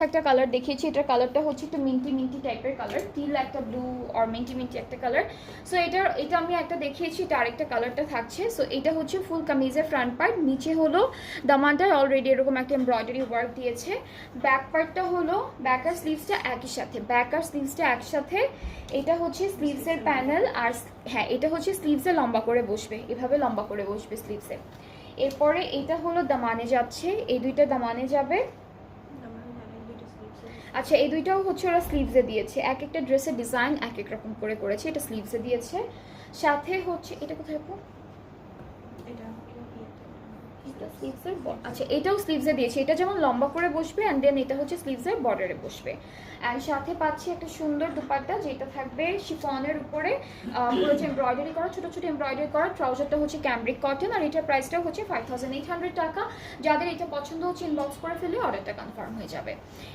একটা কালার দেখিয়েছি, এটার কালারটা হচ্ছে একটু মিন্টি মিন্টি টাইপের কালার, টিল একটা ব্লু আর মিন্টি মিন্টি একটা কালার। সো এটা আমি একটা দেখিয়েছি, এটা আরেকটা কালারটা থাকছে। সো এটা হচ্ছে ফুল কামিজের ফ্রন্ট পার্ট, নিচে হলো দামানটায় অলরেডি এরকম একটা এমব্রয়ডারি ওয়ার্ক দিয়েছে। ব্যাক পার্টটা হলো ব্যাক আর স্লিভসটা একই সাথে, ব্যাক আর স্লিভসটা একসাথে। এটা হচ্ছে স্লিভসের প্যানেল, আর হ্যাঁ এটা হচ্ছে স্লিভসে লম্বা করে বসবে, এভাবে লম্বা করে বসবে স্লিভসে। এরপরে এটা হলো দামানে যাচ্ছে, এই দুইটা দামানে যাবে। আচ্ছা এই দুইটাও হচ্ছে ওরা স্লিভসে দিয়েছে, এক একটা ড্রেসের ডিজাইন এক এক রকম করে করেছে, এটা স্লিভসে দিয়েছে। সাথে হচ্ছে এটা কোথায় আপু? আচ্ছা এটাও স্লিভসে দিয়েছে, এটা যেমন লম্বা করে বসবে অ্যান্ড দেন এটা হচ্ছে স্লিভসের বর্ডারে বসবে। অ্যান্ড সাথে পাচ্ছি একটা সুন্দর দুপাট্টা, যেটা থাকবে শিফনের উপরে পুরো এমব্রয়ডারি করা, ছোটো ছোটো এমব্রয়ডারি করা। ট্রাউজারটা হচ্ছে ক্যামব্রিক কটন, আর এটার প্রাইসটা হচ্ছে 5800 টাকা। যাদের এটা পছন্দ হচ্ছে ইনবক্স করে ফেলে অর্ডারটা কনফার্ম হয়ে যাবে।